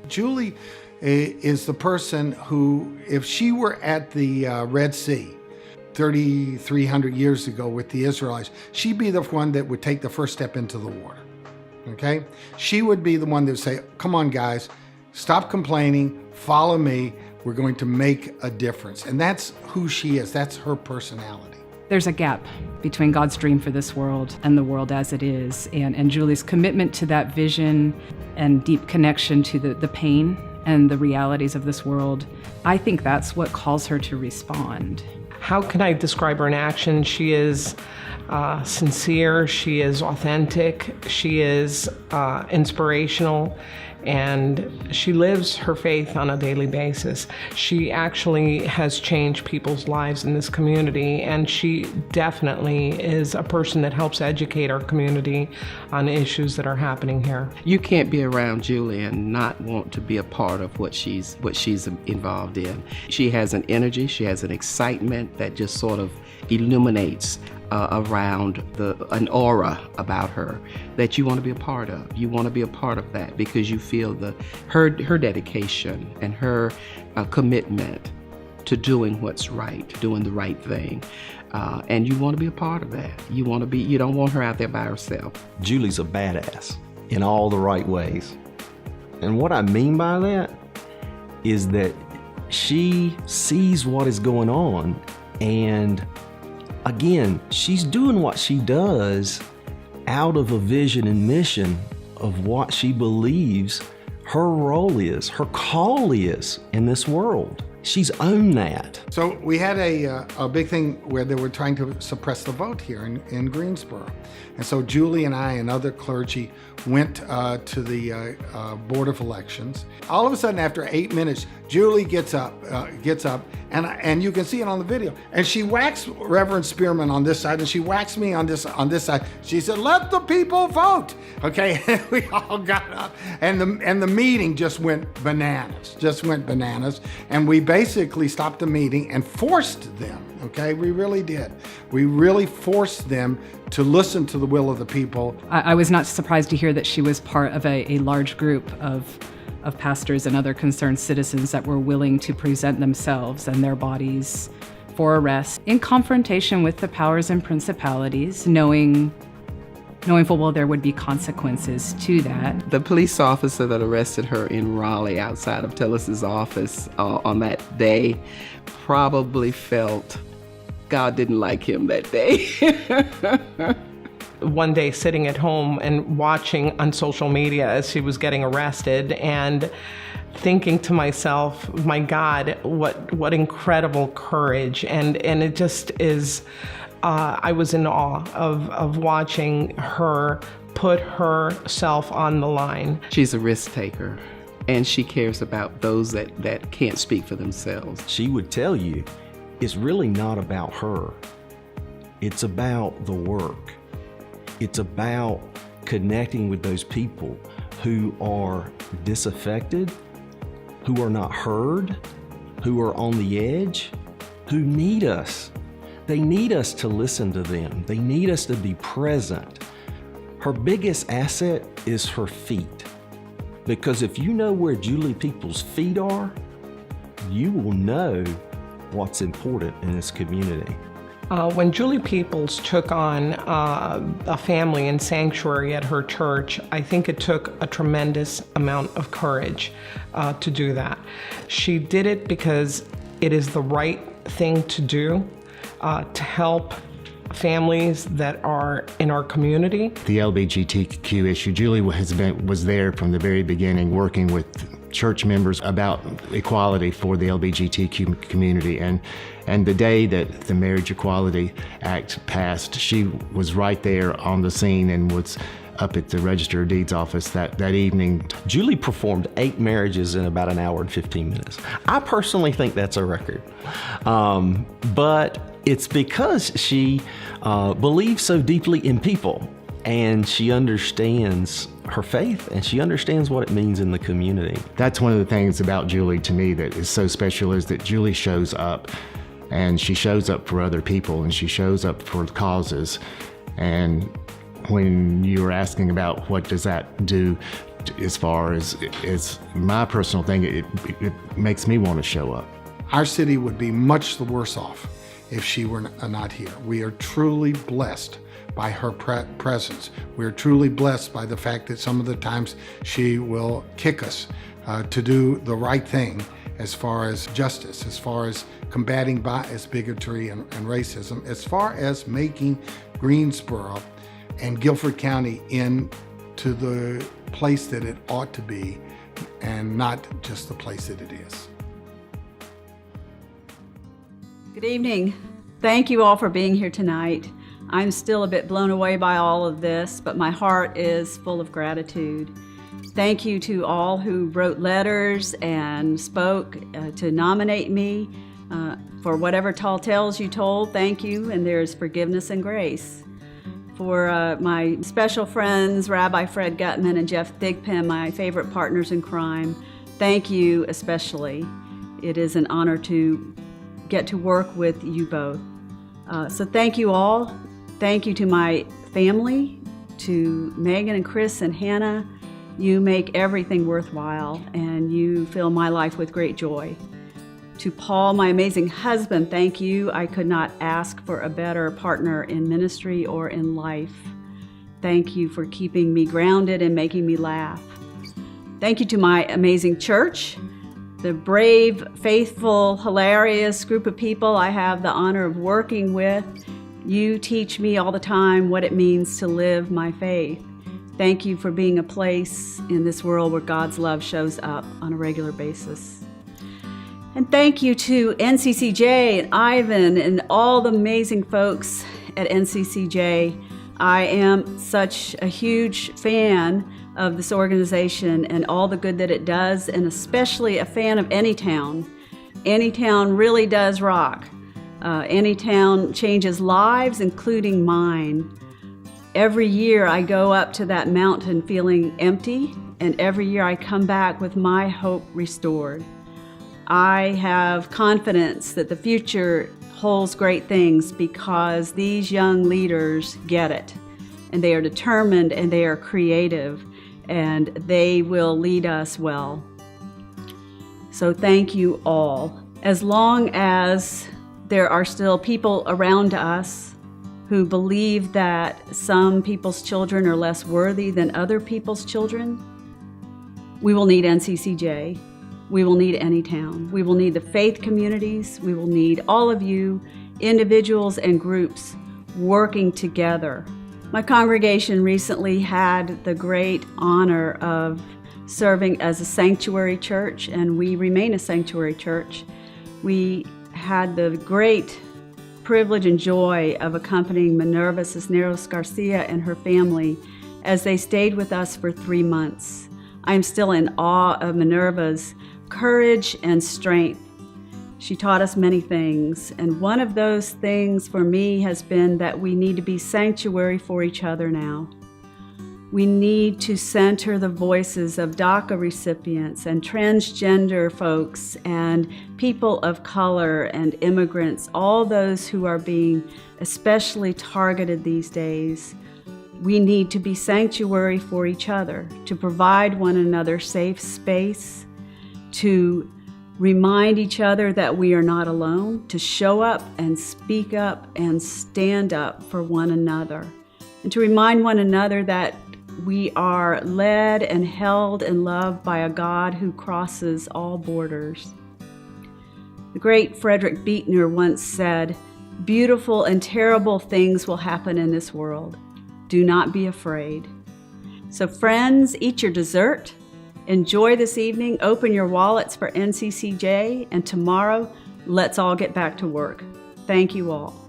Julie is the person who, if she were at the Red Sea 3,300 years ago with the Israelites, she'd be the one that would take the first step into the water, okay? She would be the one that would say, come on guys, stop complaining, follow me, we're going to make a difference. And that's who she is, that's her personality. There's a gap between God's dream for this world and the world as it is. And Julie's commitment to that vision and deep connection to the pain and the realities of this world, I think that's what calls her to respond. How can I describe her in action? She is sincere, she is authentic, she is inspirational, and she lives her faith on a daily basis. She actually has changed people's lives in this community, and she definitely is a person that helps educate our community on issues that are happening here. You can't be around Julie and not want to be a part of what she's involved in. She has an energy, she has an excitement that just sort of illuminates around an aura about her that you want to be a part of. You want to be a part of that because you feel her dedication and her commitment to doing what's right, doing the right thing. And you want to be a part of that. You don't want her out there by herself. Julie's a badass in all the right ways. And what I mean by that is that she sees what is going on, and again, she's doing what she does out of a vision and mission of what she believes her role is, her call is in this world. She's owned that. So we had a big thing where they were trying to suppress the vote here in Greensboro. And so Julie and I and other clergy went to the Board of Elections. All of a sudden, after 8 minutes, Julie gets up, and you can see it on the video. And she whacks Reverend Spearman on this side, and she whacks me on this side. She said, "Let the people vote." Okay, we all got up, and the meeting just went bananas. And we basically stopped the meeting and forced them. Okay, we really did. We really forced them to listen to the will of the people. I was not surprised to hear that she was part of a large group of pastors and other concerned citizens that were willing to present themselves and their bodies for arrest in confrontation with the powers and principalities, knowing full well there would be consequences to that. The police officer that arrested her in Raleigh outside of Tillis's office on that day probably felt God didn't like him that day. One day sitting at home and watching on social media as she was getting arrested and thinking to myself, my God, what incredible courage. And it just is, I was in awe of watching her put herself on the line. She's a risk taker, and she cares about those that can't speak for themselves. She would tell you, it's really not about her. It's about the work. It's about connecting with those people who are disaffected, who are not heard, who are on the edge, who need us. They need us to listen to them. They need us to be present. Her biggest asset is her feet. Because if you know where Julie Peeples' feet are, you will know what's important in this community. When Julie Peeples took on a family in sanctuary at her church, I think it took a tremendous amount of courage to do that. She did it because it is the right thing to do to help families that are in our community. The LGBTQ issue, Julie was there from the very beginning, working with church members about equality for the LGBTQ community. And the day that the Marriage Equality Act passed, she was right there on the scene and was up at the Register of Deeds office that evening. Julie performed 8 marriages in about an hour and 15 minutes. I personally think that's a record. But it's because she believes so deeply in people, and she understands her faith, and she understands what it means in the community. That's one of the things about Julie to me that is so special, is that Julie shows up, and she shows up for other people, and she shows up for causes. And when you were asking about what does that do as far as my personal thing, it makes me want to show up. Our city would be much the worse off if she were not here. We are truly blessed by her presence. We are truly blessed by the fact that some of the times she will kick us to do the right thing as far as justice, as far as combating bias, bigotry, and racism, as far as making Greensboro and Guilford County into the place that it ought to be and not just the place that it is. Good evening. Thank you all for being here tonight. I'm still a bit blown away by all of this, but my heart is full of gratitude. Thank you to all who wrote letters and spoke to nominate me for whatever tall tales you told. Thank you, and there's forgiveness and grace. For my special friends, Rabbi Fred Gutman and Jeff Thigpen, my favorite partners in crime, thank you especially. It is an honor to get to work with you both. So thank you all. Thank you to my family, to Megan and Chris and Hannah. You make everything worthwhile, and you fill my life with great joy. To Paul, my amazing husband, thank you. I could not ask for a better partner in ministry or in life. Thank you for keeping me grounded and making me laugh. Thank you to my amazing church, the brave, faithful, hilarious group of people I have the honor of working with. You teach me all the time what it means to live my faith. Thank you for being a place in this world where God's love shows up on a regular basis. And thank you to NCCJ and Ivan and all the amazing folks at NCCJ. I am such a huge fan of this organization and all the good that it does, and especially a fan of Anytown. Anytown really does rock. Anytown changes lives, including mine. Every year I go up to that mountain feeling empty, and every year I come back with my hope restored. I have confidence that the future holds great things because these young leaders get it, and they are determined and they are creative, and they will lead us well. So thank you all. As long as there are still people around us who believe that some people's children are less worthy than other people's children, we will need NCCJ. We will need Anytown. We will need the faith communities. We will need all of you, individuals and groups, working together. My congregation recently had the great honor of serving as a sanctuary church, and we remain a sanctuary church. We had the great privilege and joy of accompanying Minerva Cisneros Garcia and her family as they stayed with us for 3 months. I am still in awe of Minerva's courage and strength. She taught us many things, and one of those things for me has been that we need to be sanctuary for each other now. We need to center the voices of DACA recipients and transgender folks and people of color and immigrants, all those who are being especially targeted these days. We need to be sanctuary for each other, to provide one another safe space, to remind each other that we are not alone, to show up and speak up and stand up for one another, and to remind one another that we are led and held and loved by a God who crosses all borders. The great Frederick Buechner once said, "Beautiful and terrible things will happen in this world. Do not be afraid." So friends, eat your dessert. Enjoy this evening, open your wallets for NCCJ, and tomorrow, let's all get back to work. Thank you all.